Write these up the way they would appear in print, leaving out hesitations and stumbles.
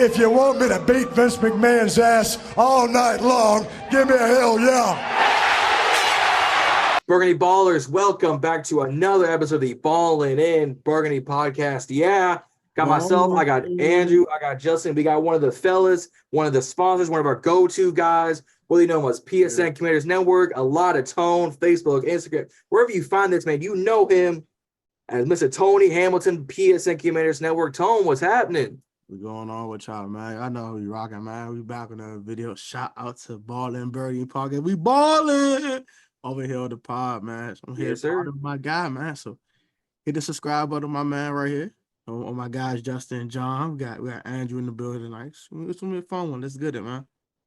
If you want me to beat Vince McMahon's ass all night long, give me a hell yeah. Burgundy Ballers, welcome back to another episode of the Ballin in Burgundy podcast. Yeah, got myself, I got Andrew, I got Justin. We got one of the fellas, one of the sponsors, one of our go-to guys, whether you know him as PSN Commanders Network, a lot of tone, Facebook, Instagram, wherever you find this man, you know him as Mr. Tony Hamilton, PSN Commanders Network. Tone, what's happening? What's going on with y'all, man? I know who you rocking, man. We back on the video. Shout out to Ballin Birdie Podcast. We ballin' over here on the pod, man. So I'm here to my guy, man. So hit the subscribe button, my man, right here. On my guys, Justin and John. We got Andrew in the building tonight. It's gonna be a fun one. Let's get it, man.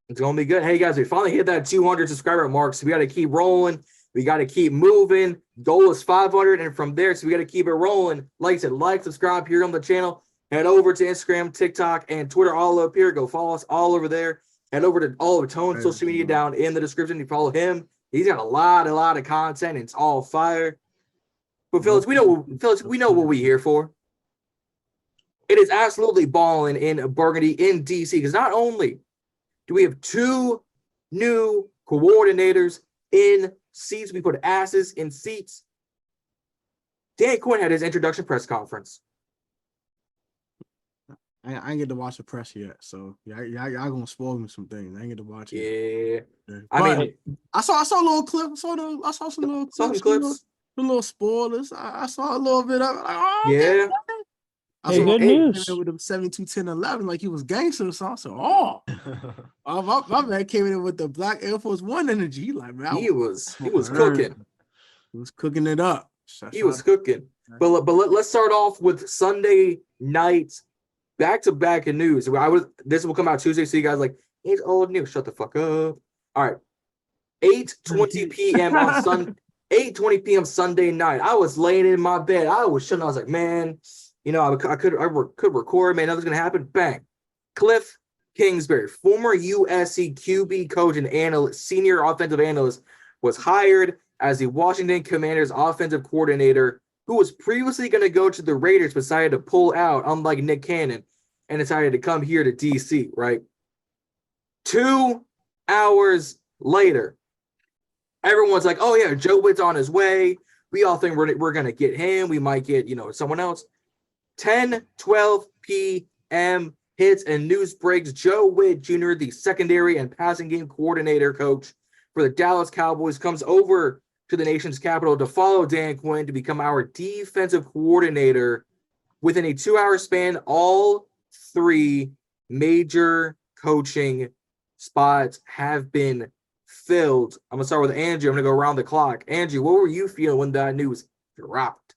It's gonna be good. Hey guys, we finally hit that 200 subscriber mark, so we got to keep rolling. We got to keep moving. Goal is 500, and from there, so we got to keep it rolling. Like I said, subscribe here on the channel. Head over to Instagram, TikTok, and Twitter all up here. Go follow us all over there. Head over to all of Tone's social media down in the description. You follow him. He's got a lot of content. And it's all fire. But Phyllis, we know what we're here for. It is absolutely balling in Burgundy in DC, because not only do we have two new coordinators in seats, we put asses in seats. Dan Quinn had his introduction press conference. I ain't get to watch the press yet, so y'all gonna spoil me some things. I ain't get to watch it. Yeah. I mean, I saw a little clip. I saw some little clips. Some little spoilers. I saw a little bit of it. Like, oh, yeah. I saw good news with them 72, 10, 11, like he was gangster or something. So, my man came in with the black Air Force One energy. Like, man, he was cooking. He was cooking it up. He was cooking. But let's start off with Sunday night. Back-to-back in news. This will come out Tuesday, so you guys like, it's old news. Shut the fuck up. All right. 8:20 p.m. on Sunday. 8:20 p.m. Sunday night. I was laying in my bed. I was shutting. I was like, man, I could record. Man, nothing's gonna happen. Bang. Kliff Kingsbury, former USC QB coach and senior offensive analyst, was hired as the Washington Commanders offensive coordinator, who was previously going to go to the Raiders, but decided to pull out, unlike Nick Cannon, and decided to come here to DC, right? 2 hours later, everyone's like, oh, yeah, Joe Whitt's on his way. We all think we're going to get him. We might get, someone else. 10:12 p.m. hits and news breaks. Joe Whitt Jr., the secondary and passing game coordinator coach for the Dallas Cowboys, comes over to the nation's capital to follow Dan Quinn to become our defensive coordinator. Within a 2-hour span, all three major coaching spots have been filled. I'm going to start with Andrew. I'm going to go around the clock. Andrew, what were you feeling when that news dropped?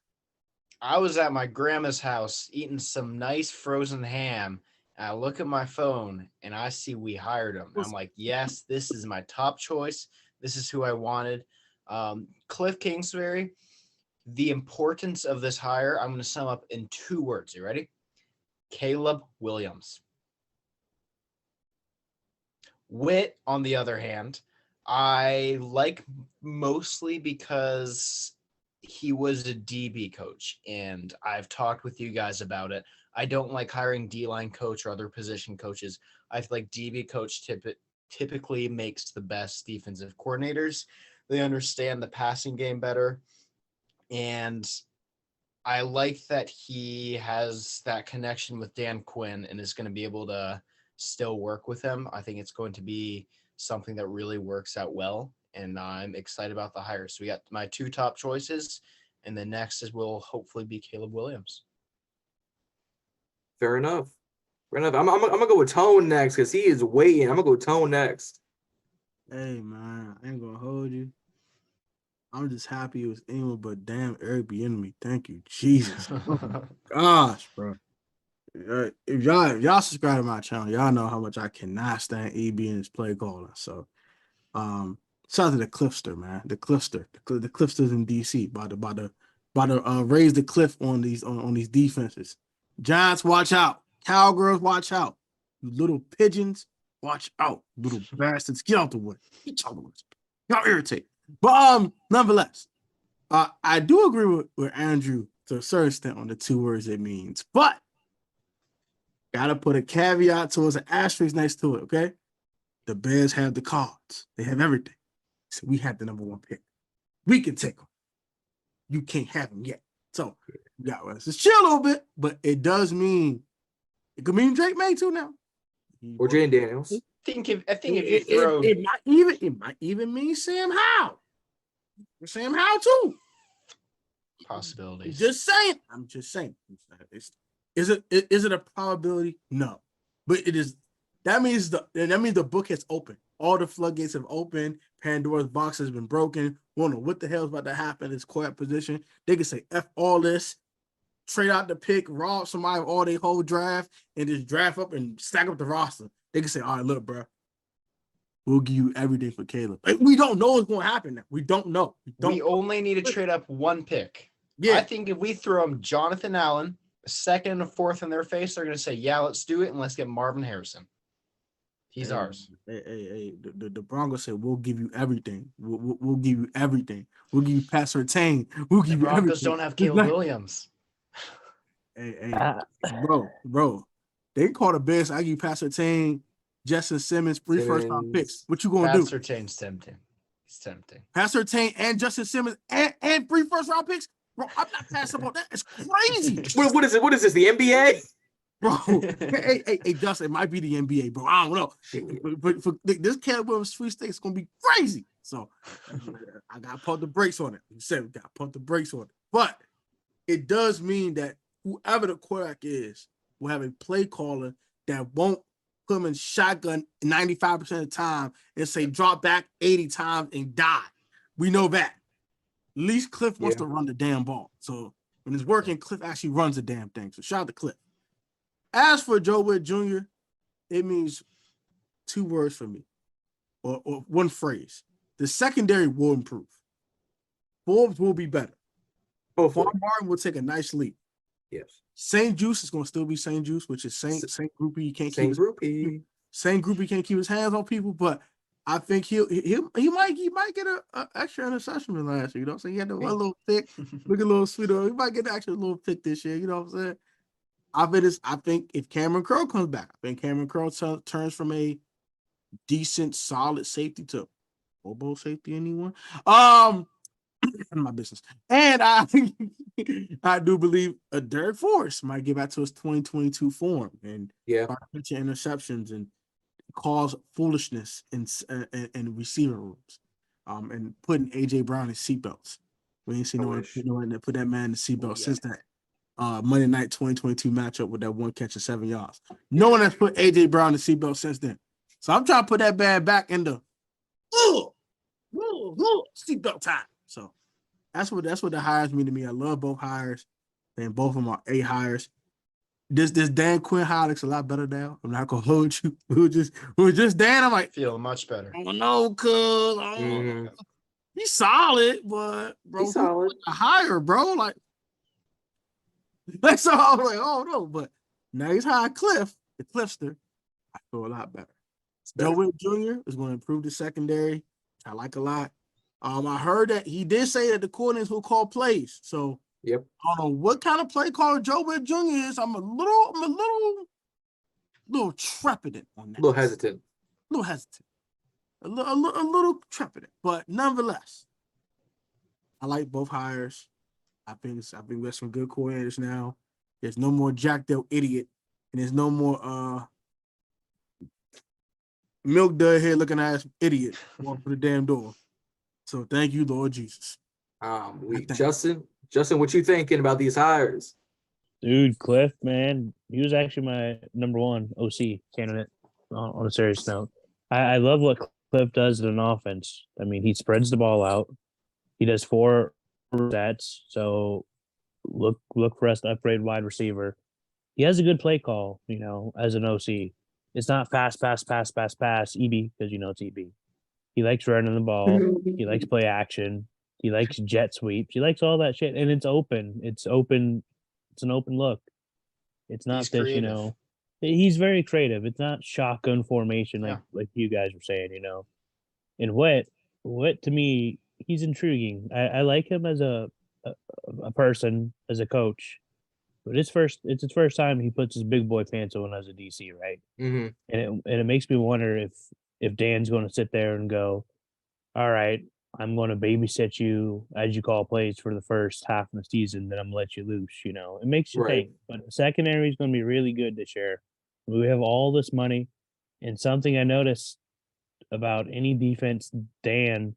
I was at my grandma's house eating some nice frozen ham. And I look at my phone and I see we hired him. I'm like, yes, this is my top choice. This is who I wanted. Kliff Kingsbury, the importance of this hire, I'm going to sum up in 2 words. You ready? Caleb Williams. Whitt, on the other hand, I like mostly because he was a DB coach, and I've talked with you guys about it. I don't like hiring D-line coach or other position coaches. I feel like DB coach typically makes the best defensive coordinators. They understand the passing game better. And I like that he has that connection with Dan Quinn and is going to be able to still work with him. I think it's going to be something that really works out well. And I'm excited about the hire. So we got my 2 top choices. And the next will hopefully be Caleb Williams. Fair enough. I'm going to go with Tone next because he is waiting. I'm going to go with Tone next. Hey, man, I ain't going to hold you. I'm just happy it was anyone but damn Eric Bieneimy. Thank you, Jesus. Gosh, bro. If y'all subscribe to my channel, y'all know how much I cannot stand EB and his play calling. So, shout out to the Cliffster, man. The Cliffster. The Cliffsters in DC about to raise the cliff on these defenses. Giants, watch out. Cowgirls, watch out. You little pigeons, watch out. Little bastards, get out the way. Get out the way. Y'all irritate. But nonetheless, I do agree with Andrew to a certain extent on the 2 words it means. But Gotta put a caveat towards an asterisk next to it, okay? The Bears have the cards. They have everything. So we have the number 1 pick. We can take them. You can't have them yet. So we got us. Just chill a little bit, but it does mean it could mean Drake May too now. Or Jane Daniels. I think if you throw It might even mean Sam Howell. Sam Howell too. possibilities. I'm just saying. Is it a probability? No, but it is. That means the book has opened. All the floodgates have opened. Pandora's box has been broken. We don't know what the hell is about to happen in this quarterback position. They can say F all this, trade out the pick, rob somebody of all their whole draft, and just draft up and stack up the roster. They can say, all right, look, bro, we'll give you everything for Caleb. Like, we don't know what's going to happen now. We don't know. We only need to trade up 1 pick. Yeah. I think if we throw them Jonathan Allen, a 2nd and a 4th in their face, they're going to say, yeah, let's do it, and let's get Marvin Harrison. He's ours. The Broncos said, we'll give you everything. We'll give you everything. We'll give you Pat Surtain. We'll give The you Broncos everything. don't have Caleb Williams. Bro. They call the best. I give you Pat Surtain, Justin Simmons, 3 first-round picks. What you going to do? Pat Surtain's tempting. He's tempting. Pat Surtain and Justin Simmons and 3 first-round picks? Bro, I'm not passing about that. It's crazy. What is it? What is this? The NBA? Bro, hey, Justin, it might be the NBA, bro. I don't know. But for this Caleb Williams sweepstakes is going to be crazy. So I got to pump the brakes on it. You said we got to pump the brakes on it. But it does mean that whoever the quarterback is will have a play caller that won't put him in shotgun 95% of the time and say drop back 80 times and die. We know that. At least Kliff wants to run the damn ball. So when it's working, Kliff actually runs the damn thing. So shout out to Kliff. As for Joe Whitt Jr., it means 2 words for me, or 1 phrase. The secondary will improve. Forbes will be better. Farm Martin will take a nice leap. Yes. St. Juice is going to still be St. Juice, which is St. Groupie. He can't St. keep Groupie. St. Groupie can't keep his hands on people, but I think he might get an extra interception than last year. You know what I'm saying? He had the one little pick, looking a little sweeter. He might get an extra little pick this year. You know what I'm saying? I think if Cameron Curl comes back, I think Cameron Curl turns from a decent, solid safety to oboe safety. Anyone? My business. And I do believe a Derek Forrest might get back to his 2022 form and start pitching interceptions and cause foolishness in receiver rooms. And putting AJ Brown in seatbelts. We ain't seen no one put that man in the seatbelt since that Monday night 2022 matchup with that 1 catch of 7 yards. No one has put AJ Brown in the seatbelt since then. So I'm trying to put that man back in the seatbelt time. So that's what the hires mean to me. I love both hires, and both of them are A hires. This Dan Quinn hire looks a lot better now. I'm not gonna hold you. Who just Dan. I'm like, Feel much better. oh no, cuz he's solid, but bro, He's solid. A hire, bro. Like that's all. I was like, oh no, but now he's hired Kliff, the Cliffster. I feel a lot better. Joe Whitt Jr. is going to improve the secondary, which I like a lot. I heard that he did say that the coordinators will call plays. So I don't know what kind of play caller Joe Whitt Jr. is. I'm a little trepidant on that. A little hesitant. A little trepidant. But nonetheless, I like both hires. I think we have some good coordinators now. There's no more Jack Dale idiot, and there's no more milk dud head looking ass idiot walking through the damn door. So thank you, Lord Jesus. Justin, what you thinking about these hires? Dude, Kliff, man, he was actually my number 1 OC candidate on a serious note. I love what Kliff does in an offense. I mean, he spreads the ball out. He does 4 sets. So look for us to upgrade wide receiver. He has a good play call, as an OC. It's not pass, EB, because it's EB. He likes running the ball. He likes play action. He likes jet sweeps. He likes all that shit. And it's open. It's open. It's an open look. It's not this, He's very creative. It's not shotgun formation like you guys were saying, And Whitt to me, he's intriguing. I like him as a person, as a coach. But it's his first time he puts his big boy pants on as a DC, right? Mm-hmm. And it makes me wonder if Dan's going to sit there and go, all right, I'm going to babysit you as you call plays for the first half of the season, then I'm going to let you loose. It makes you Right. think. But the secondary is going to be really good this year. We have all this money, and something I noticed about any defense Dan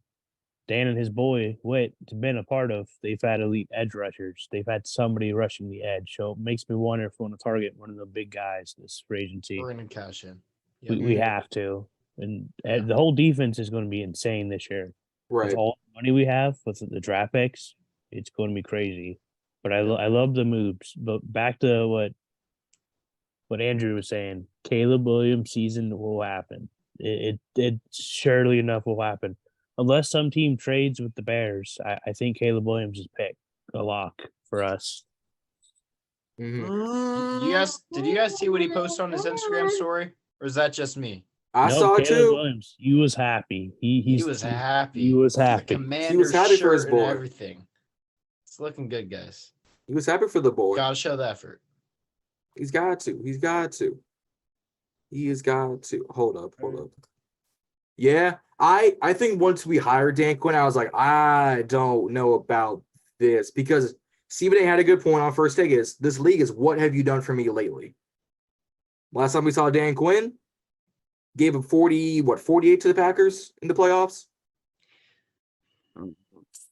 and his boy Whitt has been a part of, they've had elite edge rushers. They've had somebody rushing the edge. So it makes me wonder if we want to target one of the big guys this free agency. We're gonna cash in. We have to. And Yeah. the whole defense is going to be insane this year. Right. With all the money we have, with the draft picks, it's going to be crazy. But I love the moves. But back to what Andrew was saying, Caleb Williams season will happen. It surely enough will happen. Unless some team trades with the Bears, I think Caleb Williams is picked a lock for us. Mm-hmm. Did you guys see what he posted on his Instagram story, or is that just me? I saw it Caleb too. Williams, he was happy. He was happy. He was The happy. Commander He was happy for his shirt boy. and everything. It's looking good, guys. He was happy for the boy. Gotta show the effort. He's got to. He has got to. Hold up. Yeah, I think once we hired Dan Quinn, I was like, I don't know about this, because Stephen A had a good point on first take is this league is what have you done for me lately? Last time we saw Dan Quinn, gave him 48 to the Packers in the playoffs?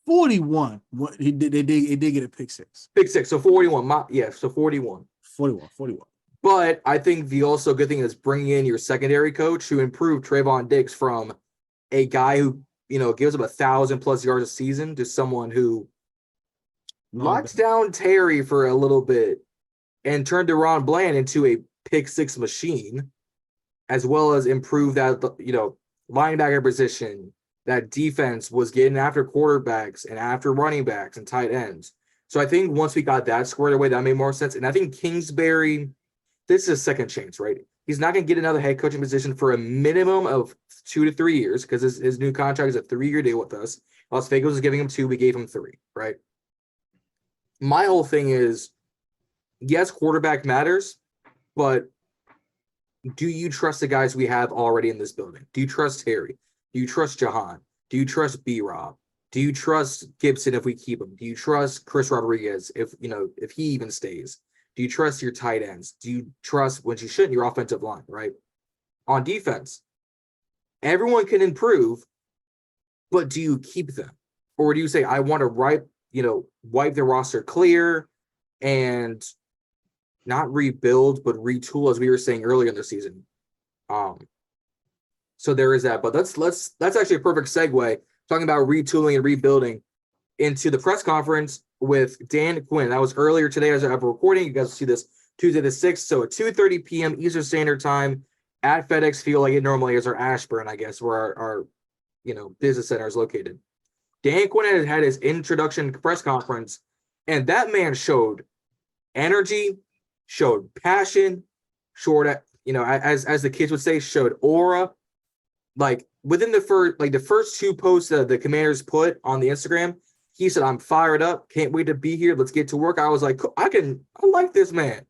41. What he did get a pick six. Pick six, so 41. So 41. 41. But I think the also good thing is bringing in your secondary coach who improved Trayvon Diggs from a guy who, gives up 1,000+ yards a season to someone who locked down Terry for a little bit and turned Deron Bland into a pick six machine, as well as improved that, linebacker position. That defense was getting after quarterbacks and after running backs and tight ends. So I think once we got that squared away, that made more sense. And I think Kingsbury, this is a second chance, right? He's not going to get another head coaching position for a minimum of 2 to 3 years because his new contract is a 3-year deal with us. Las Vegas was giving him 2. We gave him 3, right? My whole thing is, yes, quarterback matters, but do you trust the guys we have already in this building? Do you trust Terry? Do you trust Jahan? Do you trust B-Rob? Do you trust Gibson if we keep him? Do you trust Chris Rodriguez if he even stays? Do you trust your tight ends? Do you trust, when you shouldn't, your offensive line, right? On defense, everyone can improve, but do you keep them? Or do you say, I want to wipe the roster clear and not rebuild, but retool, as we were saying earlier in the season? So there is that. But that's actually a perfect segue, talking about retooling and rebuilding, into the press conference with Dan Quinn. That was earlier today as I'm recording. You guys will see this Tuesday the 6th. So at 2:30 p.m. Eastern Standard Time at FedEx Field, like it normally is, or Ashburn, I guess, where our business center is located. Dan Quinn had his introduction press conference, and that man showed energy, showed passion, showed, as the kids would say, showed aura. Like within the first 2 posts that the Commanders put on the Instagram, he said, I'm fired up. Can't wait to be here. Let's get to work. I was like, I like this man.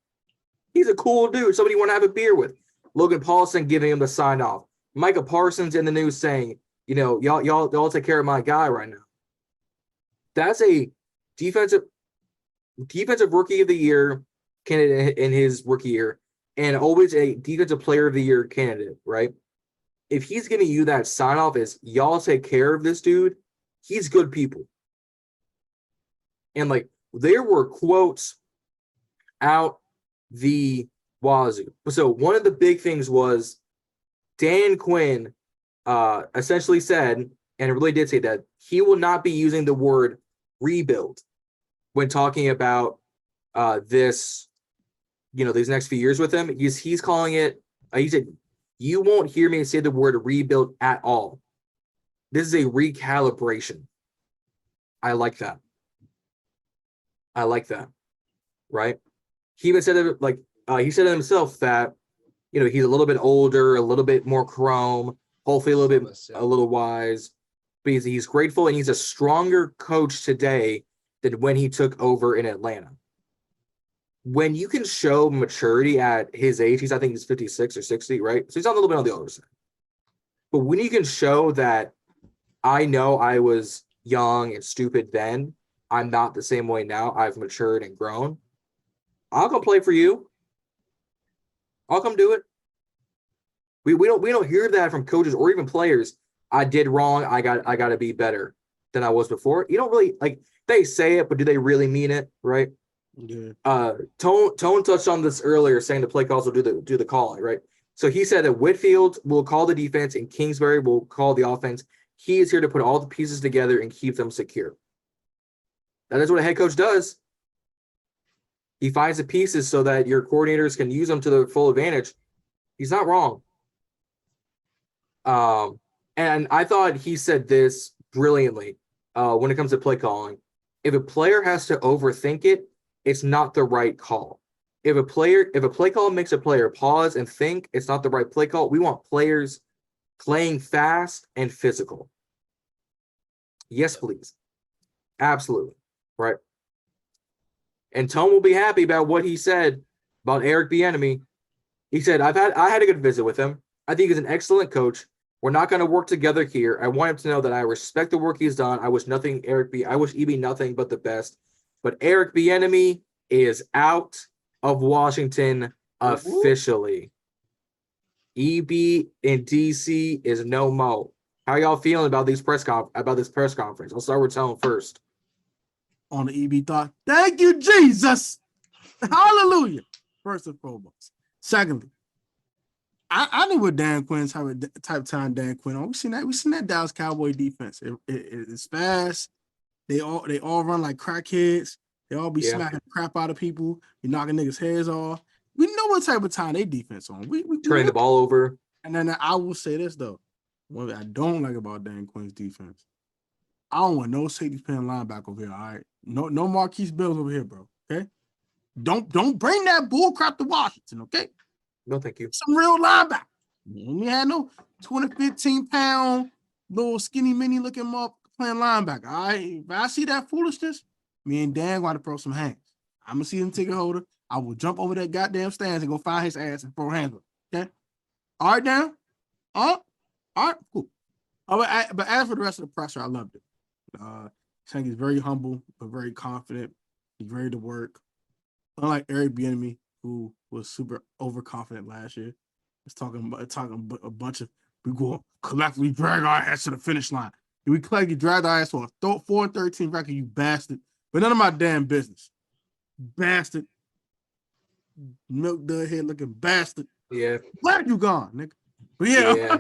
He's a cool dude. Somebody you want to have a beer with. Logan Paulson giving him the sign off. Micah Parsons in the news saying, y'all take care of my guy right now. That's a defensive rookie of the year candidate in his rookie year, and always a defensive player of the year candidate, right? If he's giving you that sign off as y'all take care of this dude, he's good people. And there were quotes out the wazoo. So one of the big things was Dan Quinn essentially said, and it really did say that, he will not be using the word rebuild when talking about these next few years with him. He's calling it, he said, you won't hear me say the word rebuild at all. This is a recalibration. I like that. Right? He even said it, he said it himself that, he's a little bit older, a little bit more chrome, hopefully a little wise, but he's grateful, and he's a stronger coach today than when he took over in Atlanta. when you can show maturity at his age, I think he's 56 or 60, right? So he's on a little bit on the older side. But when you can show that I know I was young and stupid then, I'm not the same way now, I've matured and grown, I'll come play for you. I'll come do it. We don't hear that from coaches or even players. I did wrong. I got to be better than I was before. You don't really like they say it, but do they really mean it, right? Yeah. Tone touched on this earlier, saying the play calls will do the calling, right? So he said that Whitfield will call the defense and Kingsbury will call the offense. He is here to put all the pieces together and keep them secure. That is what a head coach does. He finds the pieces so that your coordinators can use them to their full advantage. He's not wrong. And I thought he said this brilliantly when it comes to play calling. If a player has to overthink it, it's not the right call. If a play call makes a player pause and think, it's not the right play call. We want players playing fast and physical. Yes, please. Absolutely. Right. And Tone will be happy about what he said about Eric Bieneimy. He said, I had a good visit with him. I think he's an excellent coach. We're not going to work together here. I want him to know that I respect the work he's done. I wish EB nothing but the best. But Eric Bieneimy is out of Washington officially. EB in DC is no mo. How y'all feeling about this press conference? I'll start with Tone first. On the EB thought, thank you, Jesus. Hallelujah. First and foremost. Secondly, I knew what Dan Quinn's type of time Dan Quinn on. We seen that Dallas Cowboy defense. It's fast. They all run like crackheads. They all be smacking crap out of people. Be knocking niggas' heads off. We know what type of time they defense on. We turning the ball over. And then I will say this though. What I don't like about Dan Quinn's defense. I don't want no safety playing linebacker over here. All right. No Marquise Bills over here, bro. Okay. Don't bring that bull crap to Washington, okay? No, thank you. Some real linebacker. We had no 215-pound little skinny mini looking motherfucker playing linebacker. All right. If I see that foolishness, me and Dan got to throw some hands. I'm gonna see him ticket holder. I will jump over that goddamn stands and go find his ass and throw hands up. Okay. All right, Dan. All right, cool. But as for the rest of the presser, I loved it. I think he's very humble, but very confident. He's ready to work. Unlike Eric Bieneimy, who was super overconfident last year, was talking a bunch of we go collectively drag our ass to the finish line. And we collectively drag our ass to a 4-13 record, you bastard. But none of my damn business, bastard. Milk dud head looking bastard. Yeah, glad you gone, nigga. But yeah.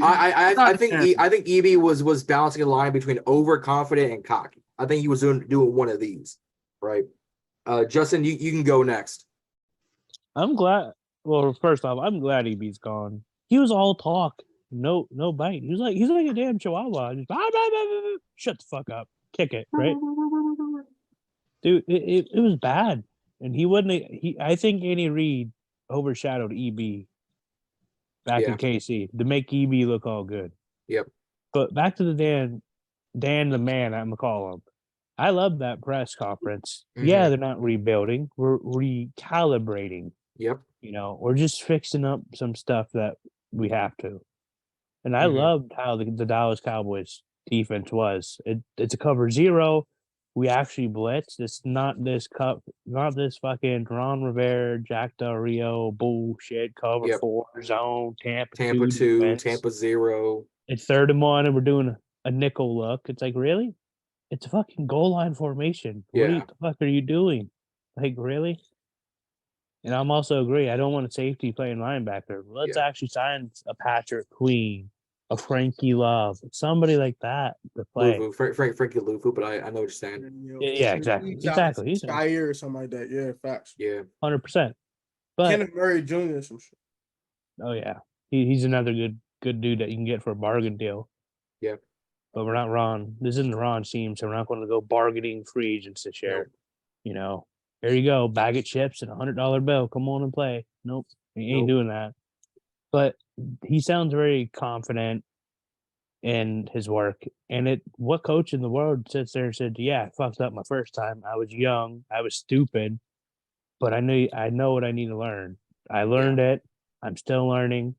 I think EB was balancing a line between overconfident and cocky. I think he was doing one of these, right? Justin, you can go next. I'm glad. Well, first off, I'm glad EB's gone. He was all talk, no bite. He's like a damn chihuahua. Just, shut the fuck up, kick it, right? Dude, it was bad, and he wouldn't. I think Andy Reid overshadowed EB back in KC to make EB look all good. Yep. But back to the Dan the man, I'm gonna call him. I love that press conference. Mm-hmm. Yeah, they're not rebuilding. We're recalibrating. Yep. We're just fixing up some stuff that we have to. And I loved how the Dallas Cowboys defense was. It's a cover zero. We actually blitzed. It's not this fucking Ron Rivera, Jack Del Rio bullshit cover 4 zone, Tampa 2, defense. Tampa 0. It's 3rd and 1, and we're doing a nickel look. It's like, really? It's a fucking goal line formation. What the fuck are you doing? Like, really? And I'm also agree. I don't want a safety playing linebacker. Let's actually sign a Patrick Queen, a Frankie Love, somebody like that to play. Frankie Luvu, but I know what you're saying. Yeah, exactly. Exactly. He's Shire or something like that. Yeah, facts. Yeah. 100%. But Kenneth Murray Jr. or some shit. Oh yeah. He's another good dude that you can get for a bargain deal. Yeah. But we're not Ron. This isn't the Ron team, so we're not going to go bargaining free agents this year. Nope. There you go, bag of chips and $100 bill. Come on and play. Nope, he ain't doing that. But he sounds very confident in his work. And what coach in the world sits there and said, "Yeah, I fucked up my first time. I was young. I was stupid. but I know what I need to learn. I learned it. I'm still learning,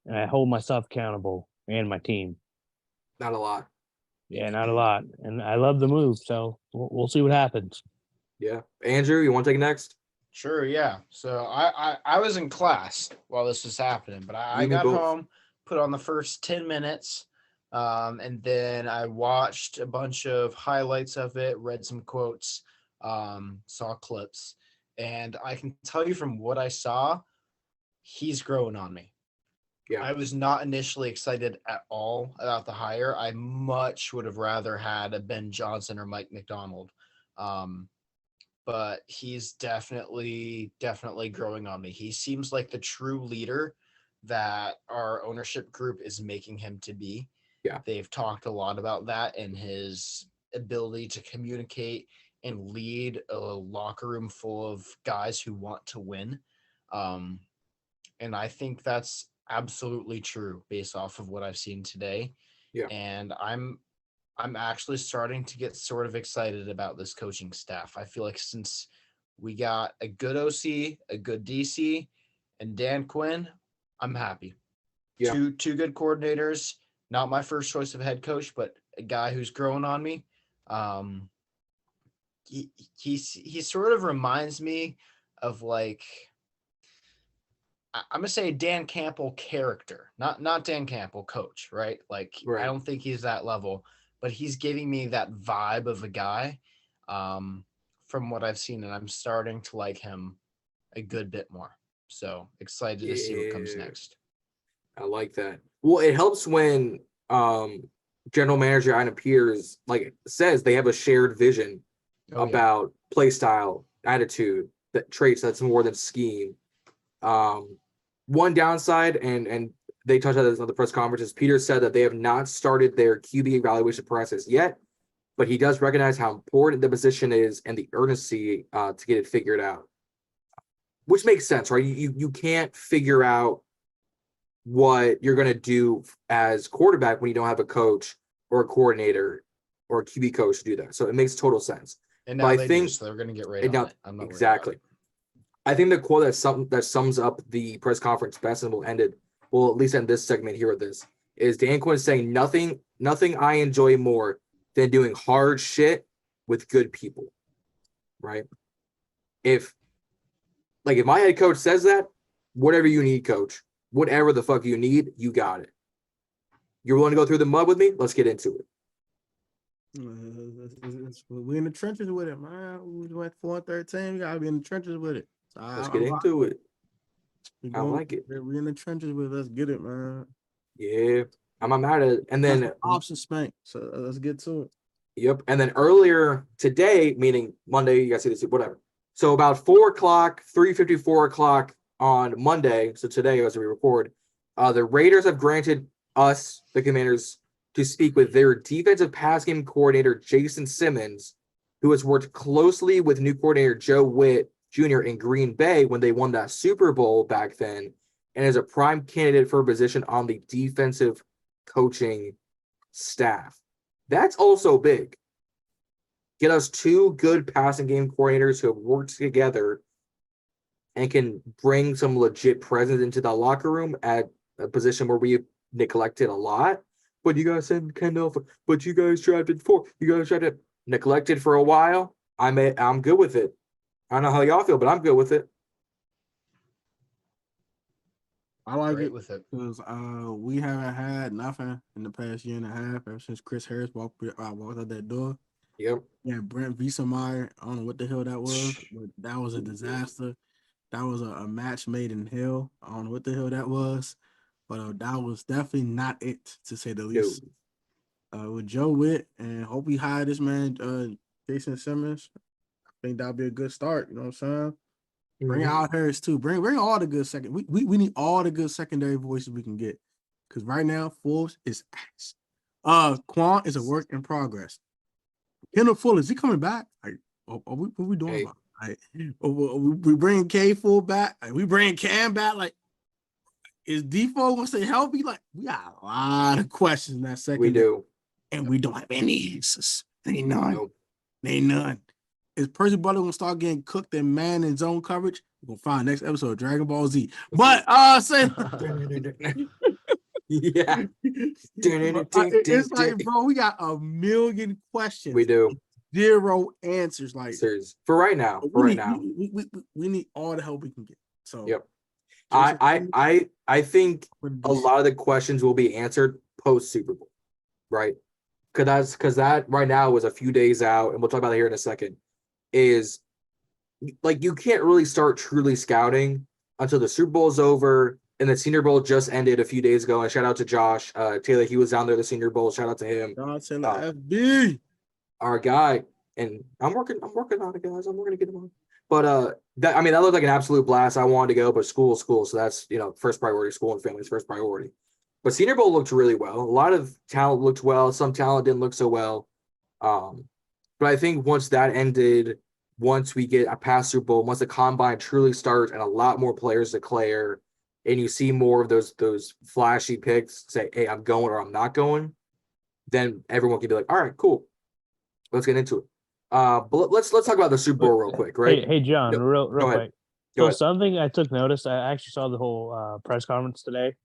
and I hold myself accountable and my team. Not a lot. Yeah, not a lot, and I love the move. So we'll see what happens. Yeah. Andrew, you want to take it next? Sure, yeah. So I was in class while this was happening, but I You and me got both. home, put on the first 10 minutes, and then I watched a bunch of highlights of it, read some quotes, saw clips, and I can tell you from what I saw, he's growing on me. Yeah. I was not initially excited at all about the hire. I much would have rather had a Ben Johnson or Mike McDonald. But he's definitely growing on me. He seems like the true leader that our ownership group is making him to be. Yeah. They've talked a lot about that and his ability to communicate and lead a locker room full of guys who want to win. And I think that's absolutely true based off of what I've seen today. Yeah. And I'm actually starting to get sort of excited about this coaching staff. I feel like since we got a good OC, a good DC, and Dan Quinn, I'm happy. Yeah. Two good coordinators. Not my first choice of head coach, but a guy who's growing on me. He sort of reminds me of like, I'm gonna say Dan Campbell character, not Dan Campbell coach, right? Like Right. I don't think he's that level, but he's giving me that vibe of a guy from what I've seen, and I'm starting to like him a good bit more. So excited to see what comes next. I like that. Well, it helps when general manager Ina Peters like says they have a shared vision about play style, attitude, that traits that's more than scheme. One downside, and they touched on this on the press conferences, Peter said that they have not started their QB evaluation process yet, but he does recognize how important the position is and the urgency to get it figured out, which makes sense, right? You can't figure out what you're going to do as quarterback when you don't have a coach or a coordinator or a QB coach to do that. So it makes total sense. And now they do, so they're going to get right on it. I'm not exactly. I think the quote that sums up the press conference best, and we'll at least end this segment here with this, is Dan Quinn saying nothing I enjoy more than doing hard shit with good people, right? If my head coach says that, whatever you need, coach, whatever the fuck you need, you got it. You're willing to go through the mud with me? Let's get into it. We in the trenches with it, man. We went 4-13. We gotta be in the trenches with it. So Let's get into it. I like it. We're in the trenches with it. Let's get it, man. Yeah, I'm mad at it. And then option spank. So let's get to it. Yep. And then earlier today, meaning Monday, you guys see this, whatever. So about 3:54 o'clock on Monday. So today, as we record, the Raiders have granted us, the Commanders, to speak with their defensive pass game coordinator, Jason Simmons, who has worked closely with new coordinator Joe Whitt Jr. in Green Bay when they won that Super Bowl back then, and is a prime candidate for a position on the defensive coaching staff. That's also big. Get us two good passing game coordinators who have worked together and can bring some legit presence into the locker room at a position where we've neglected a lot. But you guys said Kendall, but you guys drafted 4. You guys drafted neglected for a while. I'm good with it. I don't know how y'all feel, but I'm good with it. I like Great it with it because we haven't had nothing in the past year and a half ever since Chris Harris walked out that door. Yep. Yeah, Brent Wiesemeyer. I don't know what the hell that was, but that was a disaster. That was a match made in hell. I don't know what the hell that was, but that was definitely not it, to say the least. With Joe Whitt, and hope we hire this man, Jason Simmons. I think that'll be a good start. You know what I'm saying? Bring out Harris too. Bring all the good second. We need all the good secondary voices we can get. Because right now, Forbes is ass. Quan is a work in progress. Kendall Fuller, is he coming back? Like, what we doing about it? Like, we bring K full back. Like, we bring Cam back. Like, is Defoe gonna stay healthy? Like, we got a lot of questions in that second. We do. And we don't have any answers. Ain't none. Nope. Ain't none. Is Percy Butler gonna start getting cooked and man in zone coverage? We're gonna find next episode of Dragon Ball Z. But say Yeah. it's like, bro, we got a million questions. We do. 0 answers. Like Serious. For right now. we need all the help we can get. So yep. Jason, I think a lot of the questions will be answered post Super Bowl, right? Because that right now was a few days out, and we'll talk about it here in a second. Is like you can't really start truly scouting until the Super Bowl is over, and the Senior Bowl just ended a few days ago. And shout out to Josh Taylor, he was down there the Senior Bowl. Shout out to him, FB, our guy. And I'm working on it, guys. I'm working to get him on. But that looked like an absolute blast. I wanted to go, but school. So that's first priority. School and family's first priority. But Senior Bowl looked really well. A lot of talent looked well. Some talent didn't look so well. But I think once that ended, once we get a past Super Bowl, once the combine truly starts and a lot more players declare, and you see more of those flashy picks say, "Hey, I'm going" or "I'm not going," then everyone can be like, "All right, cool, let's get into it." But let's talk about the Super Bowl real quick, right? Hey John, real go ahead. quick. Go So ahead. something I took notice. I actually saw the whole press conference today.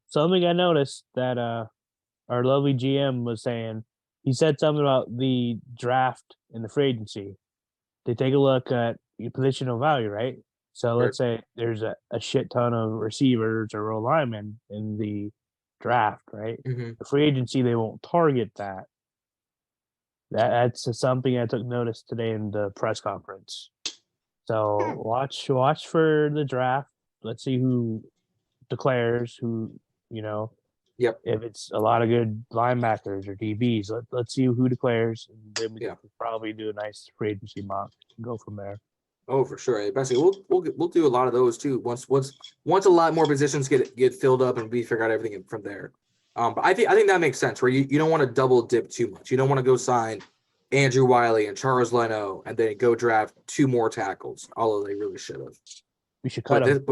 Something I noticed that our lovely GM was saying. He said something about the draft and the free agency. They take a look at your positional value, right? So let's say there's a shit ton of receivers or row linemen in the draft, right? Mm-hmm. The free agency, they won't target that. That's something I took notice today in the press conference. So watch for the draft. Let's see who declares, who. Yep. If it's a lot of good linebackers or DBs, let's see who declares, and then we can probably do a nice free agency mock and go from there. Oh, for sure. Basically, we'll do a lot of those too. Once a lot more positions get filled up and we figure out everything from there. But I think that makes sense. Where you don't want to double dip too much. You don't want to go sign Andrew Wiley and Charles Leno and then go draft 2 more tackles. Although they really should have. We should cut them.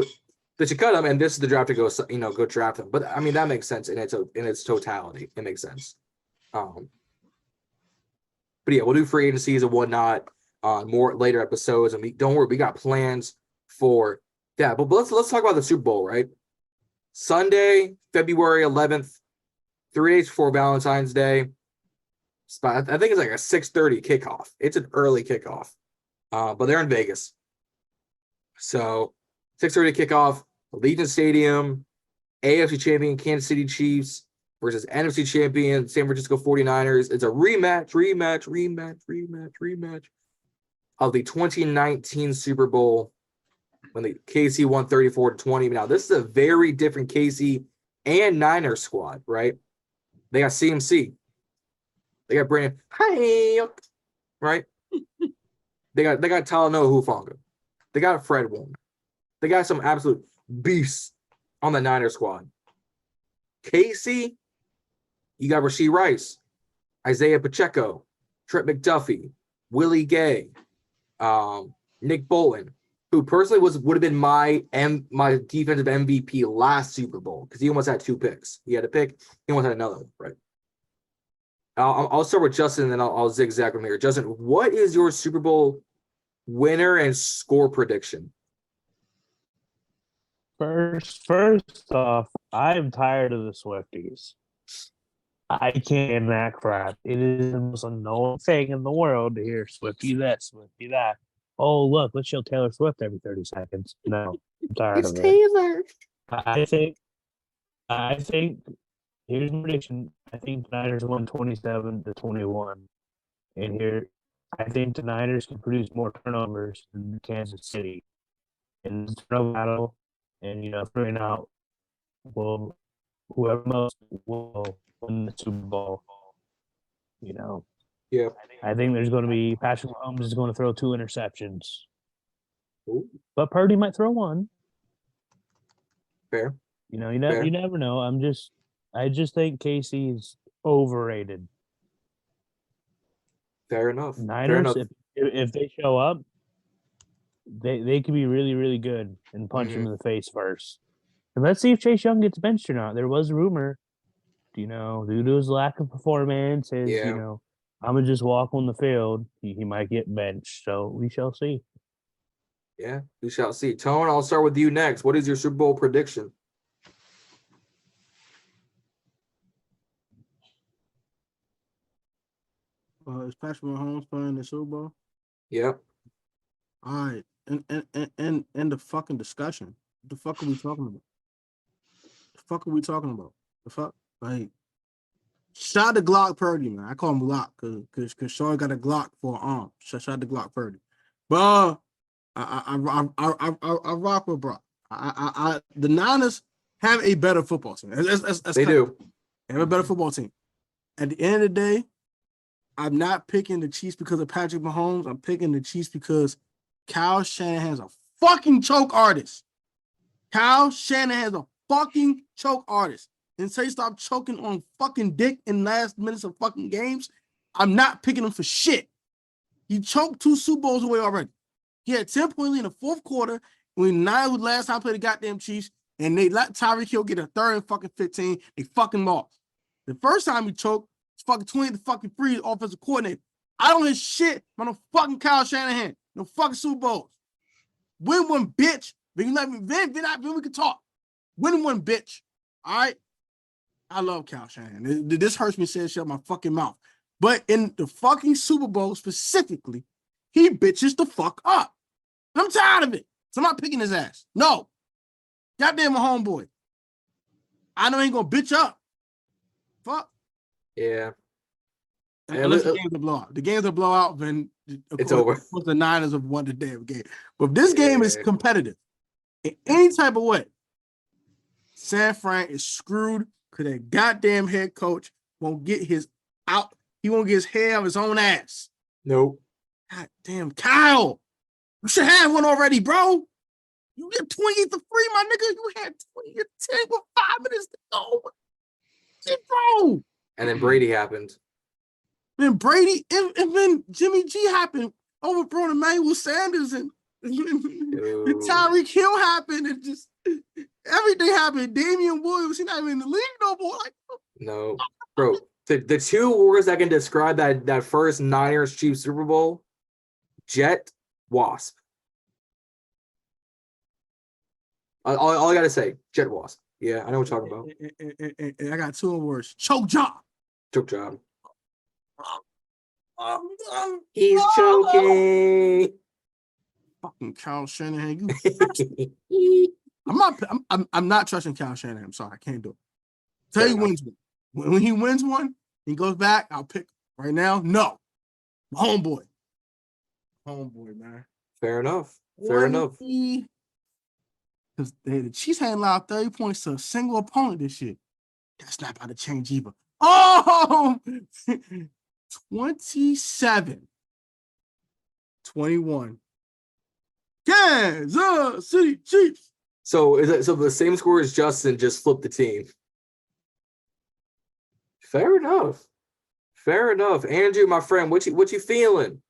They should cut them, and this is the draft to go draft them. But I mean that makes sense in its totality. It makes sense. But yeah, we'll do free agencies and whatnot on more later episodes. And don't worry, we got plans for that. But let's talk about the Super Bowl, right? Sunday, February 11th, 3 days before Valentine's Day. I think it's like a 6:30 kickoff. It's an early kickoff, but they're in Vegas, so 6:30 kickoff. Allegiant Stadium, AFC champion Kansas City Chiefs versus NFC champion San Francisco 49ers. It's a rematch of the 2019 Super Bowl when the KC won 34-20. Now, this is a very different KC and Niners squad, right? They got CMC. They got Brandon, right? They got Talanoa Hufanga. They got Fred Warner. They got some absolute beasts on the Niners squad. KC, you got Rashee Rice, Isaiah Pacheco, Trent McDuffie, Willie Gay, Nick Bolton, who personally would have been my defensive MVP last Super Bowl because he almost had 2 picks. He had a pick, he almost had another one, right? I'll start with Justin, and then I'll zigzag from here. Justin, what is your Super Bowl winner and score prediction? First off, I'm tired of the Swifties. I can't stand that crap. It is the most annoying thing in the world to hear Swifty that, Swifty that. Oh, look, let's show Taylor Swift every 30 seconds. No, I'm tired of it. Taylor. I think here's my prediction. I think the Niners won 27-21. And here, I think the Niners can produce more turnovers than Kansas City. And it's a battle. And, figuring out, whoever most will win the Super Bowl. Yeah. I think there's going to be Patrick Mahomes is going to throw 2 interceptions. Ooh. But Purdy might throw 1. Fair. You never know. I just think KC is overrated. Fair enough. Niners, if they show up, they could be really, really good and punch him in the face first. And let's see if Chase Young gets benched or not. There was a rumor, due to his lack of performance, I'm gonna just walk on the field. He might get benched, so we shall see. Yeah, we shall see. Tone, I'll start with you next. What is your Super Bowl prediction? Is Patrick Mahomes playing the Super Bowl? Yep. All right, and the fucking discussion. What the fuck are we talking about? The fuck are we talking about? The fuck, like, shout to Glock Purdy, man. I call him Glock because Sean got a Glock for an arm. Shout to Glock Purdy, but I rock with Brock. The Niners have a better football team. They do. They have a better football team. At the end of the day, I'm not picking the Chiefs because of Patrick Mahomes. I'm picking the Chiefs because Kyle Shanahan's a fucking choke artist. Kyle Shanahan's a fucking choke artist. Until he stop choking on fucking dick in last minutes of fucking games, I'm not picking him for shit. He choked 2 Super Bowls away already. He had 10 points in the fourth quarter when Niners last time played the goddamn Chiefs, and they let Tyreek Hill get a 3rd and fucking 15. They fucking lost. The first time he choked, it's fucking 20 to fucking free offensive coordinator. I don't hear shit about no fucking Kyle Shanahan. No fucking Super Bowls. Win one, bitch. Then we can talk. Win one, bitch. All right? I love Kyle Shanahan. This hurts me saying shit out my fucking mouth. But in the fucking Super Bowl specifically, he bitches the fuck up. And I'm tired of it. So I'm not picking his ass. No. Goddamn my homeboy. I know he ain't gonna bitch up. Fuck. Yeah. Unless the game's a blowout. The game's a blowout, then It's over. The Niners have won the damn game. But if this game is competitive in any type of way, San Fran is screwed because that goddamn head coach won't get his out. He won't get his hair out of his own ass. Nope. God damn, Kyle. You should have one already, bro. You get 28 to 3, my nigga. You had 20 to 10 with 5 minutes to go. Shit, bro. And then Brady happened. Then Brady and then Jimmy G happened, overthrown Emmanuel Sanders and Tyreek Hill happened, and just everything happened. Damian Williams, he's not even in the league no more. Like, no, bro. The 2 words that can describe that first Niners Chiefs Super Bowl: Jet, Wasp. All I gotta say, Jet Wasp. Yeah, I know what you're talking about. And I got 2 words: choke job. Choke job. He's choking. Fucking Kyle Shanahan. I'm not trusting Kyle Shanahan. I'm sorry, I can't do it. Tell he wins one. When he wins one, he goes back. I'll pick right now. No, homeboy, man. Fair enough. Enough. Because the Chiefs hadn't allowed 30 points to a single opponent this year. That's not about to change either. Oh, 27-21. Kansas City Chiefs. So the same score as Justin, just flipped the team. Fair enough. Andrew, my friend, what you feeling?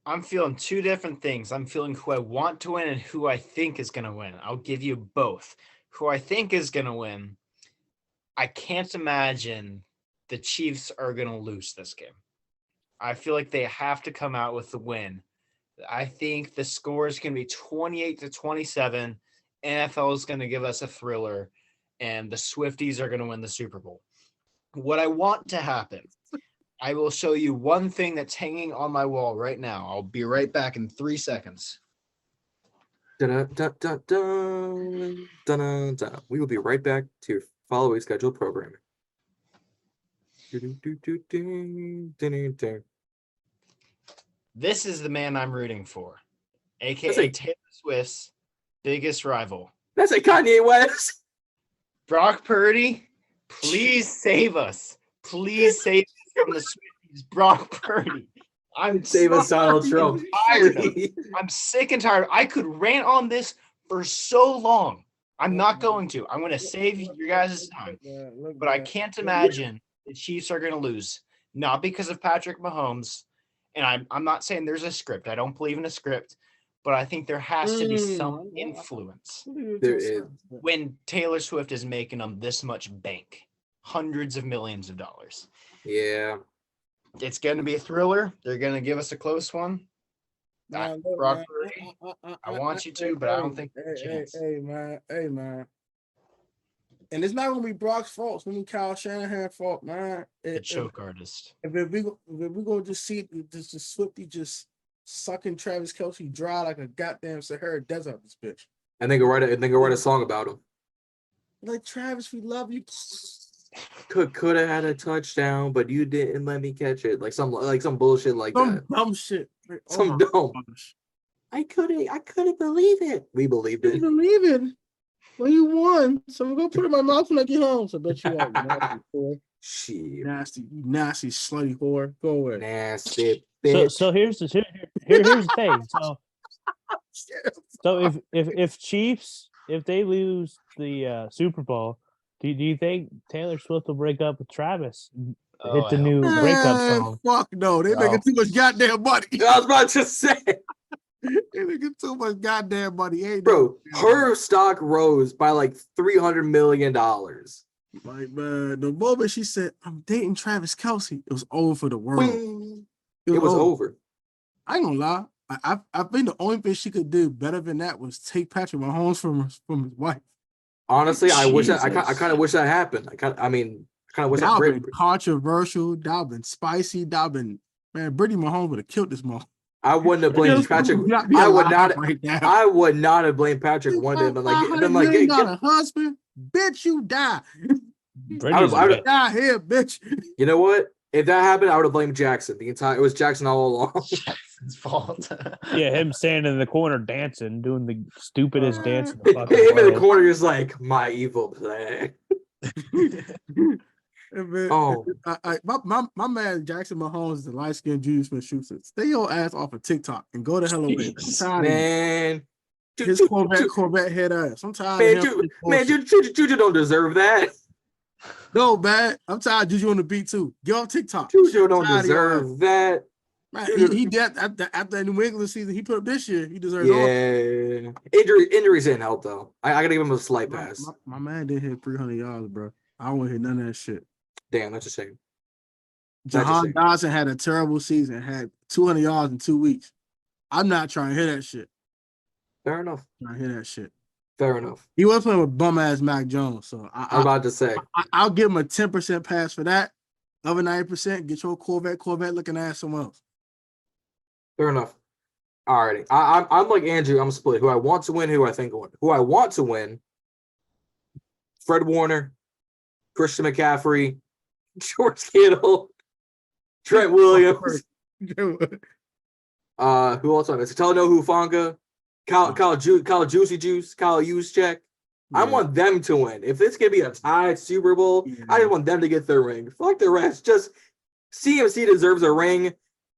I'm feeling 2 different things. I'm feeling who I want to win and who I think is going to win. I'll give you both. Who I think is going to win, I can't imagine the Chiefs are going to lose this game. I feel like they have to come out with the win. I think the score is going to be 28-27. NFL is going to give us a thriller, and the Swifties are going to win the Super Bowl. What I want to happen, I will show you one thing that's hanging on my wall right now. I'll be right back in 3 seconds. Da-da-da-da-da. We will be right back to your following scheduled programming. This is the man I'm rooting for, a.k.a. Taylor Swift's biggest rival. That's a Kanye West. Brock Purdy, please save us. Please save us from the Swifties. Brock Purdy. Save us, Donald Trump. I'm sick and tired. I could rant on this for so long. I'm not going to. I'm going to save you guys' time. But I can't imagine the Chiefs are going to lose. Not because of Patrick Mahomes. And I'm not saying there's a script. I don't believe in a script. But I think there has to be some influence. There is. When Taylor Swift is making them this much bank. Hundreds of millions of dollars. Yeah. It's going to be a thriller. They're going to give us a close one. Nah, look, Brock man, Purdy, I want you to, but I don't think there's a chance. hey, man. And it's not gonna be Brock's fault. It's gonna be Kyle Shanahan's fault, man. The choke artist. If we gonna just see just the Swifty just sucking Travis Kelce dry like a goddamn Sahara Desert, this bitch. And then go write a song about him. Like, Travis, we love you. Could have had a touchdown, but you didn't let me catch it. Like some bullshit like Some that. dumb shit. Like, Some my dumb. gosh. I couldn't believe it. We believed I it. believe it. Well, you won, so I'm gonna put it in my mouth when I get home. So I bet you are. Shit. Nasty, slutty whore. Go away. Nasty bitch. So here's the thing. So if Chiefs, if they lose the Super Bowl, do you think Taylor Swift will break up with Travis? Hit the new breakup song. Fuck no, they making too much goddamn money. I was about to say, They making too much goddamn money. Ain't bro, no her stock rose by like $300 million. like, man, the moment she said, "I'm dating Travis Kelce," it was over for the world. Bing. It was over. I ain't gonna lie. I think the only thing she could do better than that was take Patrick Mahomes from his wife. Honestly, I Jesus. kind of wish that happened. I kind of wish That that would been controversial. That would been spicy. That would been, man. Brittany Mahomes would have killed this mom. I wouldn't have blamed Patrick. I would not have blamed Patrick one day. Been like, you got a husband, bitch. You die. I would die here, bitch. You know what? If that happened, I would have blamed Jackson. It was Jackson all along. Jackson's fault. Yeah, him standing in the corner dancing, doing the stupidest dance in the Him fucking in the world. corner is like my evil plan. Oh, My man Jackson Mahomes is the light skinned Juju Smith-Schuster. Stay your ass off of TikTok and go to hell away. I'm tired of man. his Corvette head ass. I'm tired of him. Juju don't deserve that. No, man. I'm tired of Juju on the beat too. Get off TikTok. Juju don't Tired of y'all. deserve that. Man, he did after the New England season he put up this year. He deserves all. Yeah. Injuries didn't help though. I gotta give him a slight pass. My man did hit 300 yards, bro. I don't want to hit none of that shit. Damn, that's a shame. Jahan Dodson had a terrible season, had 200 yards in 2 weeks. I'm not trying to hear that shit. Fair enough. Trying to hear that shit. Fair enough. He was playing with bum ass Mac Jones, so I'm about to say I'll give him a 10% pass for that. Other 90%, get your Corvette looking ass somewhere else. fair enough. Alrighty. I'm like Andrew. I'm split. Who I want to win, who I think will win. Who I want to win, Fred Warner, Christian McCaffrey, George Kittle, Trent Williams. Who else on this? Talanoa Hufanga, Kyle Juicy Juice, Kyle Juszczyk. I want them to win. If this could be a tied Super Bowl, I just want them to get their ring. Fuck the rest. Just CMC deserves a ring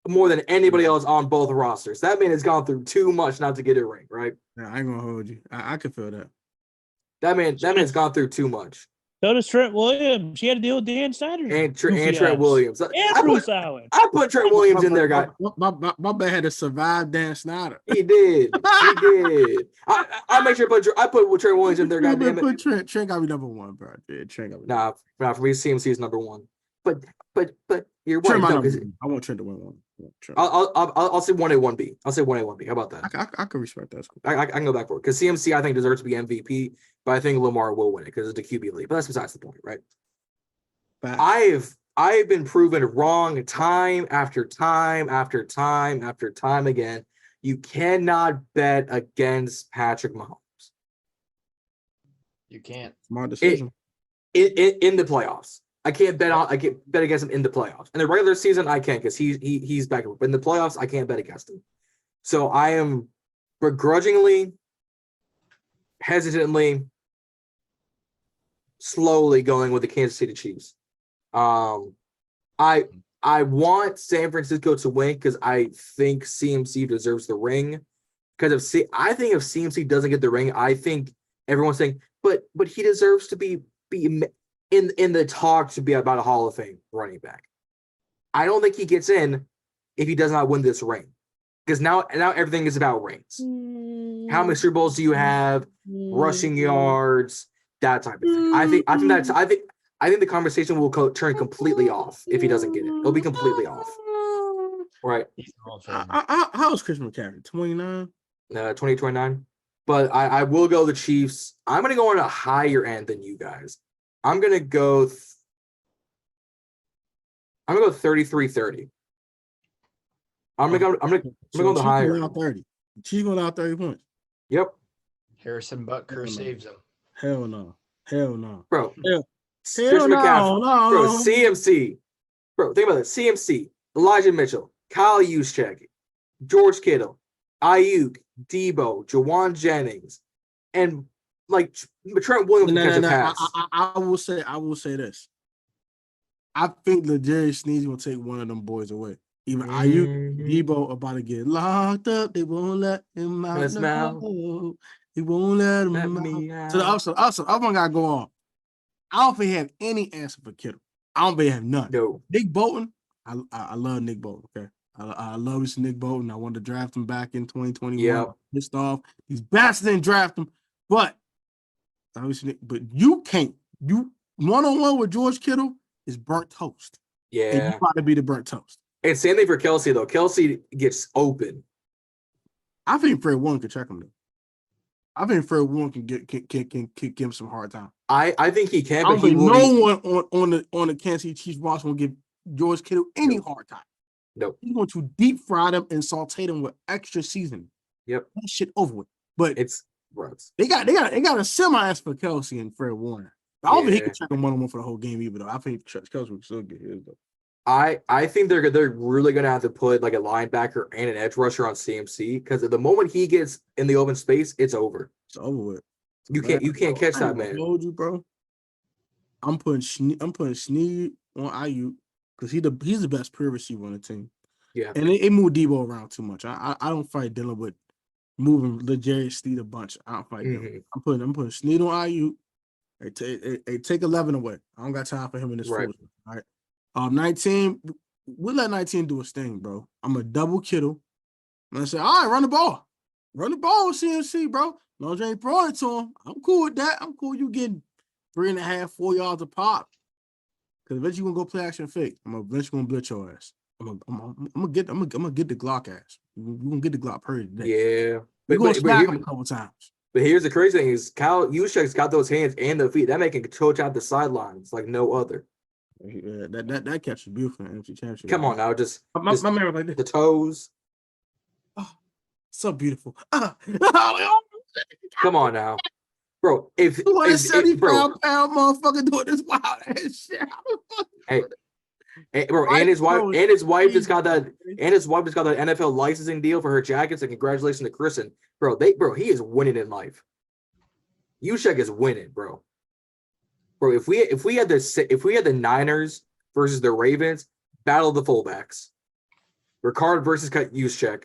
more than anybody else on both rosters. That man has gone through too much not to get a ring, right? Yeah, I ain't gonna hold you. I can feel that. That man's gone through too much. So does Trent Williams. She had to deal with Dan Snyder And Trent Williams. And Bruce Allen. I put Trent Williams in there, guy. My man had to survive Dan Snyder. He did. He did. I make sure I put Trent Williams in there, goddamn it. Trent got me number one, bro. Yeah, Trent got me. Nah, for me, CMC is number one. But you're Trent right. I want Trent to win one. I'll say 1A, 1B. I'll say 1A, 1B. How about that? I can respect that. I can go back for it because CMC I think deserves to be MVP, but I think Lamar will win it because it's the QB league. But that's besides the point, right? But I've been proven wrong time after time after time after time again. You cannot bet against Patrick Mahomes. You can't. Smart decision. In the playoffs. I can't bet against him in the playoffs. In the regular season, I can because he's back. But in the playoffs, I can't bet against him. So I am begrudgingly, hesitantly, slowly going with the Kansas City Chiefs. I want San Francisco to win because I think CMC deserves the ring. Because I think if CMC doesn't get the ring, I think everyone's saying, but he deserves to be in the talk to be about a Hall of Fame running back. I don't think he gets in if he does not win this ring. Because now everything is about rings. How many Super Bowls do you have? Rushing yards, that type of thing. I I think the conversation will turn completely off if he doesn't get it. It'll be completely off. Right. He's the Hall of Famer. How is Chris McCaffrey? 29? 2029. But I will go the Chiefs. I'm gonna go on a higher end than you guys. I'm gonna go 33-30. I'm gonna go the higher. Chiefs 30. Chiefs going out 30 points. Yep. Harrison Butker saves him. Hell no. Hell no. Bro. Hell Christian no, McCaffrey. no. Bro, CMC. Bro, think about it. CMC, Elijah Mitchell, Kyle Juszczyk, George Kittle, Ayuk, Debo, Jawan Jennings, and like Trent Williams can catch a pass. I will say this. I think Legarius Sneed's gonna take one of them boys away. Even Ayuk, Debo about to get locked up. They won't let him out. No. They won't let him out. So the other one gotta go on. I don't think he have any answer for Kittle. I don't think he have none. No. Nick Bolton, I love Nick Bolton. Okay, I love this Nick Bolton. I wanted to draft him back in 2021. Yeah. Pissed off. These bastards didn't draft him, but you can't. You one-on-one with George Kittle is burnt toast. Yeah. And you about to be the burnt toast. And same thing for Kielce, though. Kielce gets open. I think Fred Warren could check him, though. I think Fred Warren can give him some hard time. I think he can, I but don't he think will. no one on the Kansas City Chiefs roster will give George Kittle any hard time. Nope. He's going to deep fry them and saute them with extra seasoning. Yep. That shit over with. But It's gross. they got a semi-ass for Kielce and Fred Warner. I don't think he can check him one-on-one for the whole game either, though. I think Kielce will still get his, though. I think they're really gonna have to put like a linebacker and an edge rusher on CMC because the moment he gets in the open space, it's over. It's over with. You can't catch that man. I told you, bro. I'm putting Snead on Ayuk because he's the best pure receiver on the team. Yeah, and they move Debo around too much. I don't fight dealing with moving Legarius Sneed a bunch. I don't fight them. I'm putting Snead on Ayuk. Hey, take 11 away. I don't got time for him in this. Right. All right. 19, we'll let 19 do his thing, bro. I'm a double Kittle. I'm gonna say, all right, run the ball. Run the ball with CMC, bro. No, you ain't throwing it to him. I'm cool with that. I'm cool. You getting 3.5, 4 yards a pop. Because eventually you're gonna go play action fake. I'm eventually gonna blitz your ass. I'm gonna get the Glock ass. You're gonna get the Glock Purdy today. Yeah. We're gonna smack him a couple times. But here's the crazy thing is Kyle Juszczyk's got those hands and the feet. That man can coach out the sidelines like no other. Yeah, that catch is beautiful in NFC Championship. Come on now, just my man was like this. the toes. Oh, so beautiful. Come on now, bro. If 75-pound motherfucker doing this wild ass shit. Hey, bro, and his wife just got that NFL licensing deal for her jackets. And congratulations to Kristen, bro. He is winning in life. Juszczyk is winning, bro. Bro, if we had the Niners versus the Ravens, battle of the fullbacks. Ricard versus Juszczyk.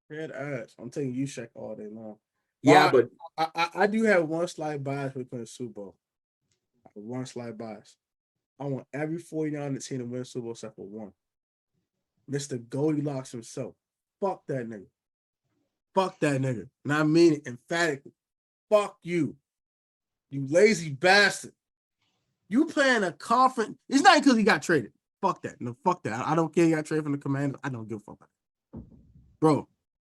Red ass. I'm taking Juszczyk all day long. Yeah, but I do have one slight bias with playing Super Bowl. One slight bias. I want every 49 team to win Super Bowl except for one. Mr. Goldilocks himself. Fuck that nigga. Fuck that nigga. And I mean it emphatically. Fuck you. You lazy bastard. You playing a conference. It's not because he got traded. Fuck that. No, fuck that. I don't care he got traded from the Commanders. I don't give a fuck about that. Bro,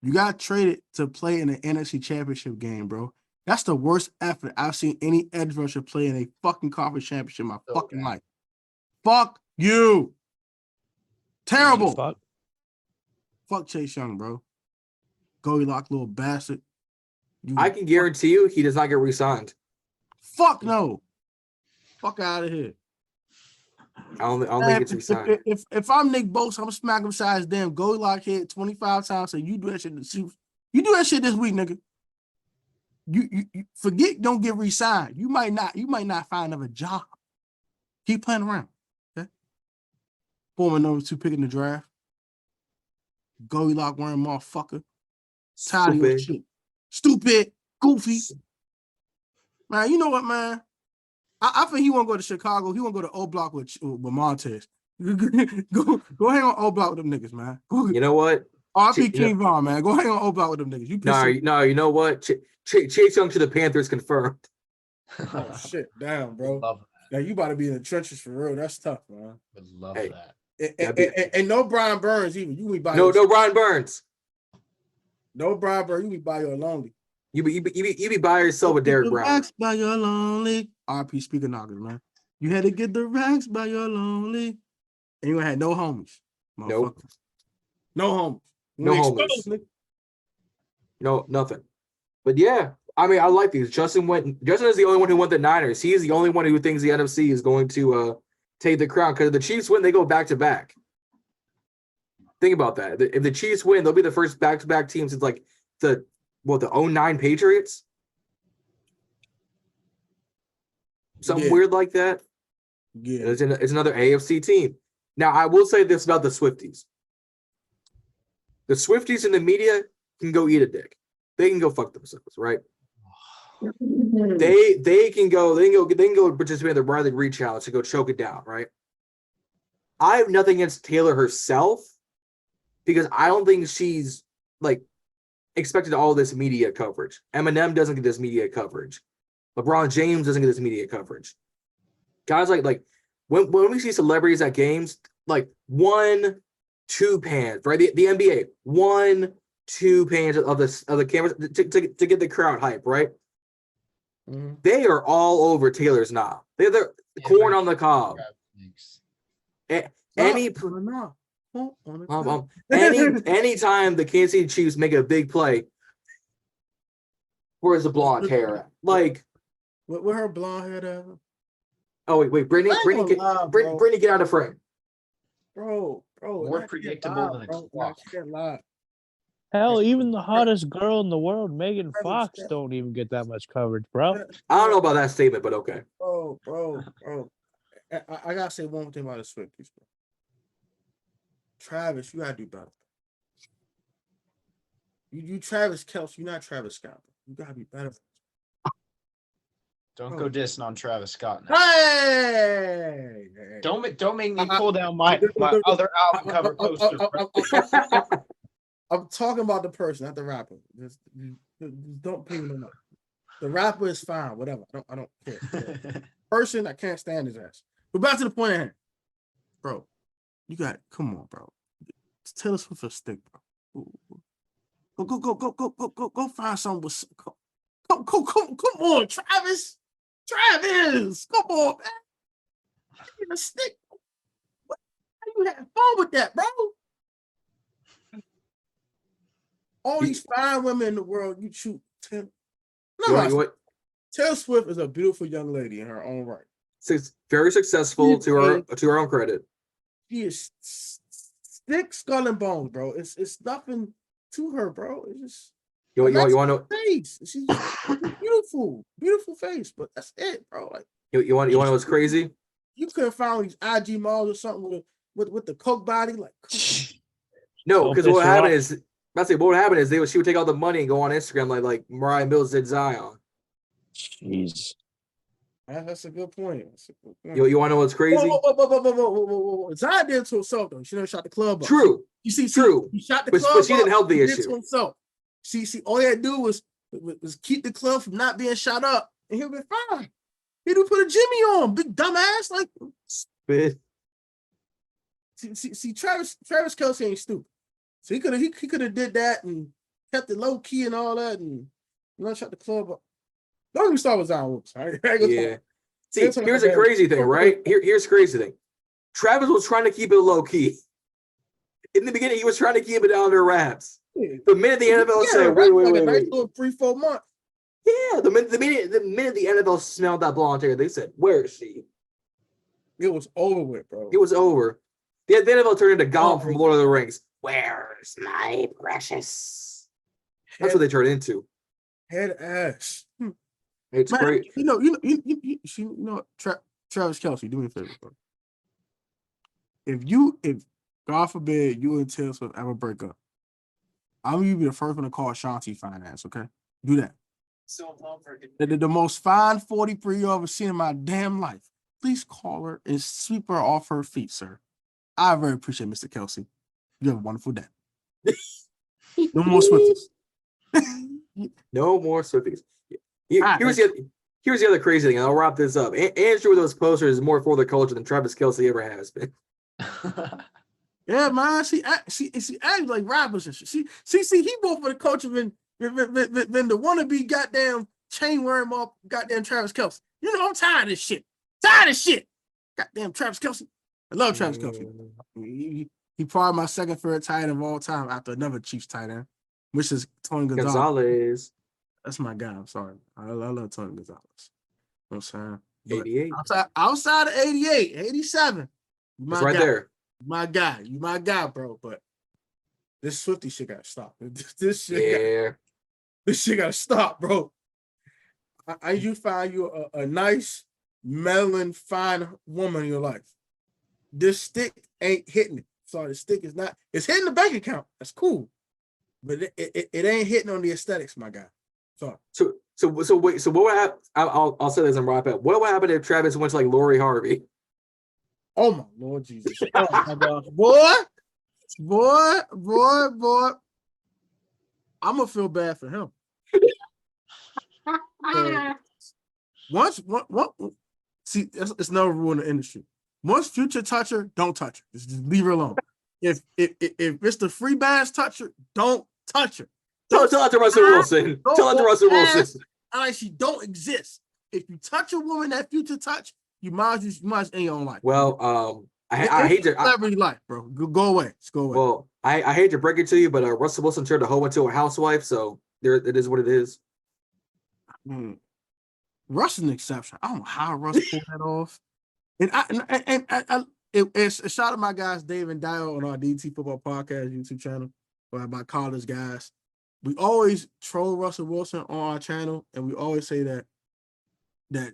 you got traded to play in the NFC Championship game, bro. That's the worst effort I've seen any edge rusher play in a fucking conference championship in my fucking life. Fuck you. Terrible. Fuck Chase Young, bro. Goldilocks little bastard. I can guarantee you he does not get re-signed. Fuck no. Fuck out of here. I don't think it's re-signed. If I'm Nick Bosa, I'm smacking him size damn Goldilocks head 25 times. So you do that shit. You do that shit this week, nigga. You forget, don't get re-signed. You might not find another job. Keep playing around. Okay. Former number 2 pick in the draft. Goldilocks wearing motherfucker. Tired of your shit. Stupid, goofy. Man, you know what, man? I think he won't go to Chicago. He won't go to O Block with Montez. go hang on O Block with them niggas, man. You know what? RP King Von, man. Go hang on O Block with them niggas. No, you know what? Chase Young to the Panthers confirmed. Oh shit, damn, bro. Now you about to be in the trenches for real. That's tough, man. Would love Hey. that. And no Brian Burns either. You be by No, yourself. no Brian Burns. No Brian Burns. You be by your lonely. You be by yourself with Derek the Brown. racks by your lonely. RP speaker knockers, man. You had to get the racks by your lonely. And you had no homies. Nope. No homies. No We homies. exposed, nigga. No, nothing. But yeah, I mean, I like these. Justin is the only one who went the Niners. He is the only one who thinks the NFC is going to take the crown because if the Chiefs win, they go back to back. Think about that. If the Chiefs win, they'll be the first back to back team since like the 09 Patriots. Something weird like that. Yeah. It's another AFC team. Now, I will say this about the Swifties. The Swifties in the media can go eat a dick. They can go fuck themselves, right? They can go participate in the Riley Reid challenge to go choke it down, right? I have nothing against Taylor herself because I don't think she's like expected all this media coverage. Eminem doesn't get this media coverage. LeBron James doesn't get this media coverage. Guys like when we see celebrities at games, like 1-2 pans, right? The NBA, 1-2 pans of the cameras to get the crowd hype, right? Mm-hmm. They are all over Taylor's knob. They're corn on the cob. Anytime the Kansas City Chiefs make a big play, where's the blonde hair at? Like, where her blonde hair at? Oh wait, Brittany, get out of frame, bro. More predictable than a clock. Hell, even the hottest girl in the world, Megan Fox, don't even get that much coverage, bro. I don't know about that statement, but okay. Bro. I gotta say one thing about the Swifties, bro. Travis, you gotta do better. You Travis Kielce, you're not Travis Scott. You gotta be better. Don't go dissing on Travis Scott now. Hey! Don't make me pull down my other album cover poster. I'm talking about the person, not the rapper. Just don't pay me no more. The rapper is fine, whatever. I don't care. Person, I can't stand his ass. But back to the point at hand. Bro, you got come on, bro. Taylor Swift a stick, bro. Go find something with come on, Travis. Come on, man. Give me a stick. How you have fun with that, bro? All these fine women in the world, you shoot 10. Taylor Swift is a beautiful young lady in her own right. Very successful to her own credit. She is stick, skull, and bones, bro. It's nothing to her, bro. It's just you want to know face. She's beautiful face, but that's it, bro. Like you want to know what's crazy? You could have found these IG models or something with the coke body, like. No, because what happened is. What would happen is she would take all the money and go on Instagram like Mariah Mills did Zion. Jeez. That's a good point. You want to know what's crazy? Whoa. Zion did it to himself, though. She never shot the club up. True. You see, true. He shot the club but she didn't help the he issue. did to himself. See, all he had to do was keep the club from not being shot up, and he'll be fine. He didn't put a Jimmy on, big dumbass. Like, spit. See, Travis Kielce ain't stupid. So he could have did that and kept it low key and all that and shut the club up. Don't even start with Zion Wilkes. Yeah. See, here's a crazy thing, right? Here's the crazy thing. Travis was trying to keep it low key. In the beginning, he was trying to keep it under wraps. The minute the NFL said, wait, a nice little 3-4 months. Yeah, the minute the NFL smelled that blonde hair, they said, "Where is she?" It was over with, bro. It was over. The NFL turned into Gollum from Lord of the Rings. Where's my precious? That's what they turned into. Head ass. It's great. You know, Travis Kielce, do me a favor, bro. If God forbid you and Taylor Swift ever break up, I'm gonna be the first one to call Shanti finance. Okay, do that. So the most fine 43 you've ever seen in my damn life. Please call her and sweep her off her feet, sir. I very appreciate Mr. Kielce. You have a wonderful day. No more Swifties. No more Swifties. here's the other crazy thing, and I'll wrap this up. Andrew with those posters is more for the culture than Travis Kielce ever has been. Yeah, man. She acts like rappers and shit. He more for the culture than the wannabe goddamn chain wearing off goddamn Travis Kelce. You know, I'm tired of this shit. Tired of shit. Goddamn Travis Kelce. I love Travis Kelce. He probably my second favorite tight end of all time after another Chiefs tight end, which is Tony Gonzalez. That's my guy. I'm sorry. I love Tony Gonzalez. You know what I'm saying? But 88. outside of 88, 87. It's right there. My guy. You my guy, bro. But this Swiftie shit gotta stop. This shit gotta stop, bro. You find you a nice, melon, fine woman in your life. This stick ain't hitting it. Sorry, the stick is not. It's hitting the bank account. That's cool, but it ain't hitting on the aesthetics, my guy. Sorry. So wait. So what would happen? I'll say this and wrap up. What would happen if Travis went to like Lori Harvey? Oh my Lord Jesus! Oh my God, boy! I'm gonna feel bad for him. See, it's no rule in the industry. Once Future touch her, don't touch her. Just leave her alone. If it's the free bass toucher, don't touch her. Tell it to Russell Wilson. Tell it to Russell Wilson. Like she don't exist. If you touch a woman that Future touch, you might as well end your own life. Well, I hate to celebrity life, bro. Go away. Just go away. Well, I hate to break it to you, but Russell Wilson turned a hoe into a housewife, so there it is what it is. Russ is an exception. I don't know how Russ pulled that off. And it's a shout out to my guys, Dave and Dio, on our DT Football Podcast YouTube channel, by my college guys. We always troll Russell Wilson on our channel, and we always say that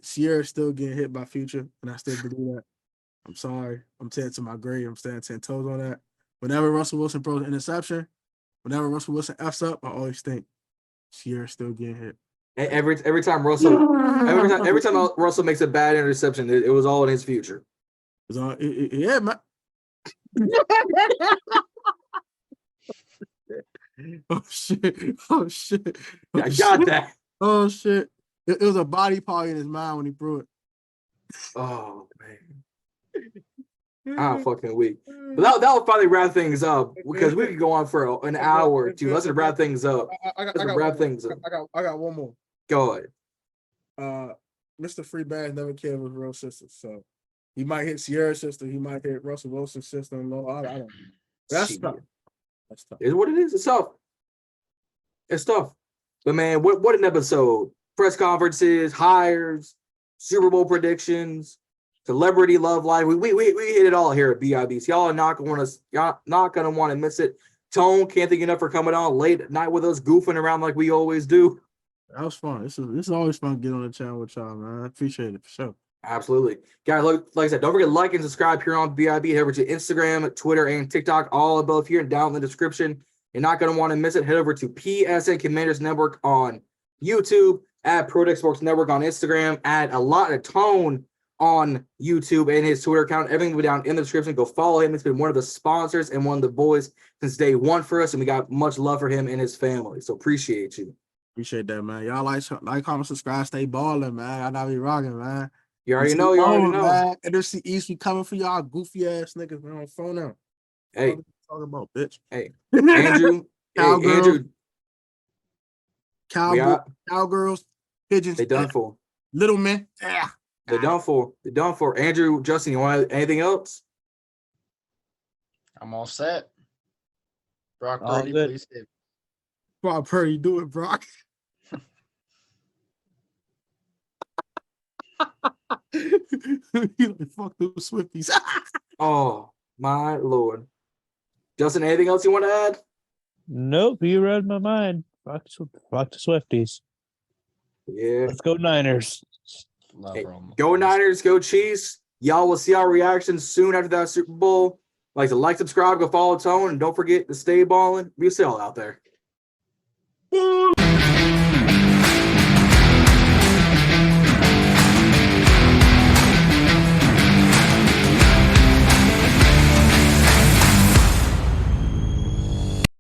Sierra's still getting hit by Future, and I still believe that. I'm sorry. I'm saying to my grave. I'm standing 10 toes on that. Whenever Russell Wilson throws an interception, whenever Russell Wilson F's up, I always think Sierra's still getting hit. Every time Russell makes a bad interception, it was all in his future. Yeah, man. Oh shit! I got that. Oh shit! It was a body part in his mind when he threw it. Oh man, I'm fucking weak. But that will finally wrap things up because we could go on for an hour or two. Let's wrap things up. I got one more. Go ahead. Mr. Freebass never cared with real sisters, so he might hit Sierra's sister. He might hit Russell Wilson's sister-in-law. I don't know. That's tough. That's tough. It's what it is. It's tough. It's tough. But man, what an episode! Press conferences, hires, Super Bowl predictions, celebrity love life. We hit it all here at BIBs. Y'all are not gonna want to miss it. Tone, can't thank you enough for coming on late at night with us, goofing around like we always do. That was fun. This is always fun getting on the channel with y'all, man. I appreciate it for sure. Absolutely. Guys, like I said, don't forget to like and subscribe here on BIB. Head over to Instagram, Twitter, and TikTok, all above here and down in the description. You're not going to want to miss it. Head over to PSN Commanders Network on YouTube, at Product Sports Network on Instagram, at a lot of Tone on YouTube and his Twitter account. Everything will be down in the description. Go follow him. It's been one of the sponsors and one of the boys since day one for us, and we got much love for him and his family. So appreciate you. Appreciate that, man. Y'all like, comment, subscribe, stay balling, man. I gotta be rocking, man. You already know. Man. NFC East, we coming for y'all goofy ass niggas, man. On the phone now. Hey, talking about, bitch. Hey, Andrew. Andrew. Cowgirls, pigeons. They done for. Little men. Yeah. They're done for. They're done for. Andrew, Justin, you want anything else? I'm all set. Brock Purdy, please do. Brock Purdy, do it, Brock. You like, fuck those Swifties. Oh my Lord. Justin, anything else you want to add? Nope, you read my mind. Rock the Swifties. Yeah. Let's go Niners. Hey, go Niners, go Chiefs. Y'all will see our reactions soon after that Super Bowl. Like to subscribe, go follow Tone, and don't forget to stay balling. Be a sell out there.